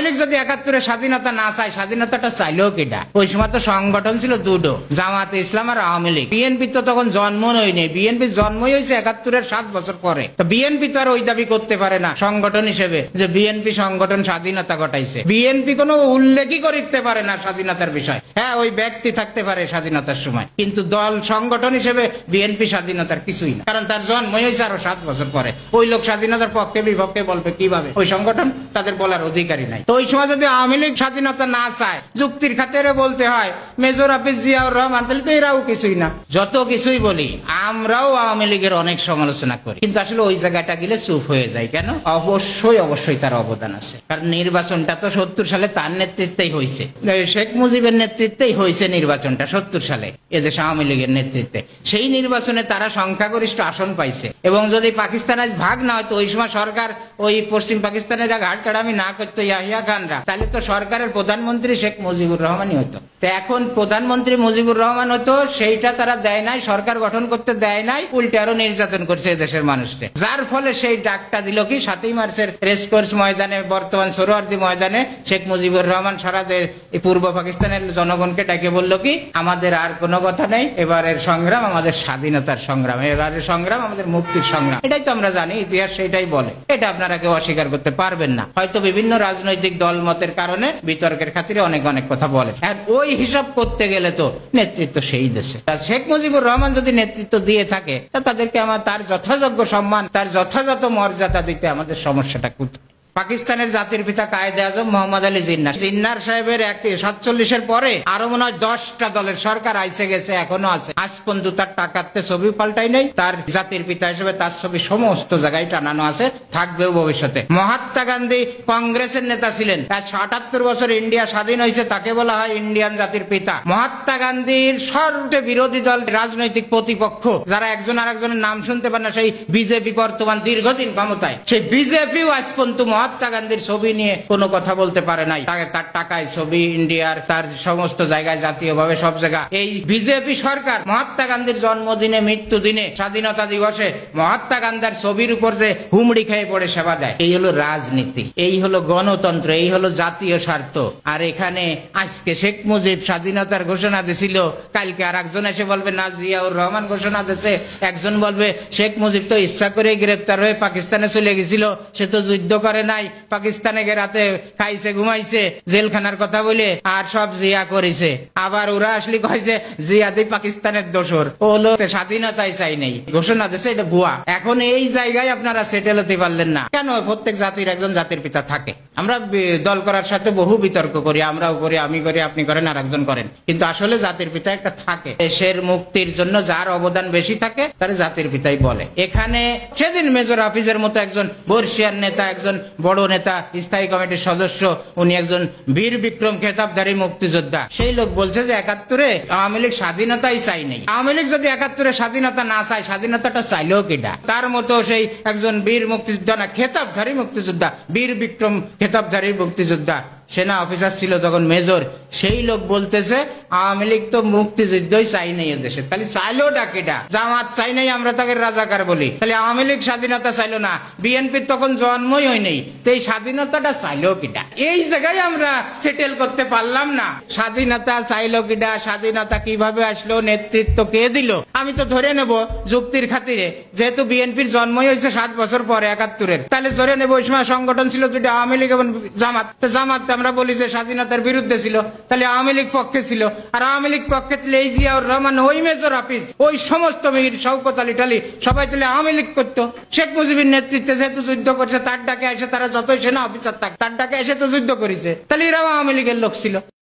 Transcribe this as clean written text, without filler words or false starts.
লীগ যদি ৭১ স্বাধীনতা না চায়, স্বাধীনতাটা চাইলেও কিটা? ওই সময় তো সংগঠন ছিল দুটো, জামাতে ইসলাম আর আওয়ামী লীগ। বিএনপি তো তখন জন্মই হয়নি, বিএনপির জন্মই হয়েছে ৭১-এর ৭ বছর পরে। তো বিএনপি তো আর ওই দাবি করতে পারে না সংগঠন হিসেবে যে বিএনপি সংগঠন স্বাধীনতা ঘটাইছে। বিএনপি কোনো উল্লেখই করতে পারে না স্বাধীনতার বিষয়। হ্যাঁ, ওই ব্যক্তি থাকতে পারে স্বাধীনতার সময়, কিন্তু দল সংগঠন হিসেবে বিএনপি স্বাধীনতার কিছুই না, কারণ তার জন্মই হয়েছে আরো ৭ বছর পরে। ওই লোক স্বাধীনতার পক্ষে বিপক্ষে বলবে কিভাবে? ওই সংগঠন তাদের বলার অধিকারী নাই। তো ওই সময় যদি আওয়ামী লীগ স্বাধীনতা না চায়, যুক্তির খাতিরে বলতে হয় মেজর হাফিজ জিয়াউর রহমান, তাহলে তো এরাও কিছুই না। যত কিছুই বলি, আমরাও আওয়ামী লীগের অনেক সমালোচনা করি, কিন্তু আসলে ওই জায়গাটা গেলে চুপ হয়ে যায়। কেন? অবশ্যই তার অবদান আছে, কারণ নির্বাচনটা তো ৭০ সালে তার নেতৃত্বেই হয়েছে, শেখ মুজিবের নেতৃত্বেই হয়েছে নির্বাচনটা ৭০ সালে এদেশ আওয়ামী লীগের নেতৃত্বে। সেই নির্বাচনে তারা সংখ্যাগরিষ্ঠ আসন পাইছে। এবং যদি পাকিস্তান আজ ভাগ না হয়তো, ওই সময় সরকার ওই পশ্চিম পাকিস্তানের ঘাট কাটামি না করতো ইয়াহিয়া খানরা, তাহলে তো সরকারের প্রধানমন্ত্রী শেখ মুজিবুর রহমানই হতো। তো এখন প্রধানমন্ত্রী মুজিবুর রহমান হতো, সেইটা তারা দেয় নাই, সরকার গঠন করতে দেয় নাই, উল্টে আরো নির্যাতন করছে দেশের মানুষকে। যার ফলে সেই ডাকটা দিল কি ৭ই মার্চের রেসকোর্স ময়দানে, বর্তমান সোহরাওয়ার্দী ময়দানে শেখ মুজিবুর রহমান সারা পূর্ব পাকিস্তানের জনগণকে ডাকে বলল কি, আমাদের আর কোনো কথা নেই, এবারের সংগ্রাম আমাদের স্বাধীনতার সংগ্রাম, এবারের সংগ্রাম আমাদের মুক্তির সংগ্রাম। এটাই তো আমরা জানি, ইতিহাস সেটাই বলে। এটা আপনারা কেউ অস্বীকার করতে পারবেন না। হয়তো বিভিন্ন রাজনৈতিক দল মতের কারণে বিতর্কের খাতিরে অনেক কথা বলে। আর ওই হিসাব করতে গেলে তো নেতৃত্ব সেই দেশে। শেখ মুজিবুর রহমান যদি নেতৃত্ব দিয়ে থাকে, তাদেরকে তার যথাযোগ্য সম্মান, তার যথাযথ মর্যাদা দিতে আমাদের সমস্যাটা কোথায়? পাকিস্তানের জাতির পিতা কায়েদে আজম মোহাম্মদ আলী জিন্নার সাহেবের ৪৭-এর পরে আরো মনে হয় 10টা দলের সরকার আইসে গেছে, এখনো আছে। আজ পর্যন্ত তার টাকাতে ছবি পাল্টাই নাই, তার জাতির পিতা হিসেবে তার ছবি সমস্ত জায়গায় টানানো আছে, থাকবেও ভবিষ্যতে। মহাত্মা গান্ধী কংগ্রেসের নেতা ছিলেন, ৭৮ বছর ইন্ডিয়া স্বাধীন হয়েছে, তাকে বলা হয় ইন্ডিয়ান জাতির পিতা। মহাত্মা গান্ধীর সবচেয়ে বিরোধী দল রাজনৈতিক প্রতিপক্ষ, যারা একজন আর একজনের নাম শুনতে পারে না, সেই বিজেপি বর্তমান দীর্ঘদিন ক্ষমতায়, সেই বিজেপিও আজ পর্যন্ত মহাত্মা গান্ধীর ছবি নিয়ে কোনো কথা বলতে পারে নাই। তার টাকায় ছবি ইন্ডিয়ার, তার সমস্ত জায়গায় জাতীয়ভাবে সব জায়গা। এই বিজেপি সরকার মহাত্মা গান্ধীর জন্মদিনে, মৃত্যু দিনে, স্বাধীনতা দিবসে মহাত্মা গান্ধীর ছবির উপর যে হুমড়ি খেয়ে পড়ে সেবা দেয়। এই হলো রাজনীতি, এই হলো গণতন্ত্র, এই হলো জাতীয় স্বার্থ। আর এখানে আজকে শেখ মুজিব স্বাধীনতার ঘোষণা দিছিল, কালকে আর একজন এসে বলবে না জিয়াউর রহমান ঘোষণা দিয়েছে, একজন বলবে শেখ মুজিব তো ইচ্ছা করে গ্রেপ্তার হয়ে পাকিস্তানে চলে গেছিল, সে তো যুদ্ধ করে নাই, পাকিস্তানে রাতে খাইছে ঘুমাইছে, জেলখানার কথা বলে আর সব জিয়া করেছে। আবার ওরা আসলে কয় যে জিয়াদি পাকিস্তানের দোসর, ও হলো স্বাধীনতাই চাই নাই, ঘোষণা দিয়েছে, এটা ভুয়া। এখন এই জায়গায় আপনারা সেটেল হতে পারলেন না কেন? প্রত্যেক জাতির একজন জাতির পিতা থাকে। আমরা দল করার সাথে বহু বিতর্ক করি, আমরাও করি, আমি করি, আপনি করেন, আর একজন করেন, কিন্তু আসলে জাতির পিতা একটা থাকে। দেশের মুক্তির জন্য যার অবদান বেশি থাকে তার জাতির পিতাই বলে। এখানে সেদিন মেজর হাফিজের মতো একজন বর্ষিয়ান নেতা, একজন বড় নেতা, স্থায়ী কমিটির সদস্য, উনি একজন বীর বিক্রম খেতাবধারী মুক্তিযোদ্ধা, সেই লোক বলছে যে ৭১-এ আওয়ামী লীগ স্বাধীনতাই চাই নাই। আওয়ামী লীগ যদি ৭১-এ স্বাধীনতা না চায়, স্বাধীনতাটা চাইলেও কিটা? তার মতো সেই একজন বীর মুক্তিযোদ্ধা, না খেতাবধারী মুক্তিযোদ্ধা, বীর বিক্রম খেতাবধারী মুক্তিযোদ্ধা, সেনা অফিসার ছিল তখন, মেজর, সেই লোক বলতেছে আওয়ামী লীগ তো মুক্তিযুদ্ধই চাই নাই দেশে। তাহলে চাইলো ডাকিটা, জামাত চাই নাই, আমরা তাকে রাজাকার বলি, তাহলে আওয়ামী লীগ স্বাধীনতা চাইলো না, বিএনপির তখন জন্মই হয় নাই, তো এই স্বাধীনতাটা চাইলো কিটা? এই জায়গায় আমরা সেটেল করতে পারলাম না। স্বাধীনতা চাইলো কিটা, স্বাধীনতা কিভাবে আসলো, নেতৃত্ব কে দিল? আমি তো ধরে নেব যুক্তির খাতিরে, যেহেতু বিএনপির জন্মই হয়েছে ৭ বছর পরে ৭১-এর, তাহলে ধরে নেব ওই সময় সংগঠন ছিল দুটো, আওয়ামী লীগ এবং জামাত। জামাত আমরা বলি যে স্বাধীনতার বিরুদ্ধে ছিল, তাহলে আওয়ামী লীগ পক্ষে ছিল, আর আওয়ামী লীগ পক্ষে ছিল এই জিয়াউর রহমান, ওই মেজর হাফিজ, ওই সমস্ত মীর শওকত আলী টালি, সবাই তাহলে আওয়ামী লীগ করতো। শেখ মুজিবের নেতৃত্বে যেহেতু যুদ্ধ করছে, তার ডাকে এসে, তারা যতই সেনা অফিসার থাক, তার ডাকে এসে তো যুদ্ধ করেছে, তাহলে এরাও আওয়ামী লীগের লোক ছিল।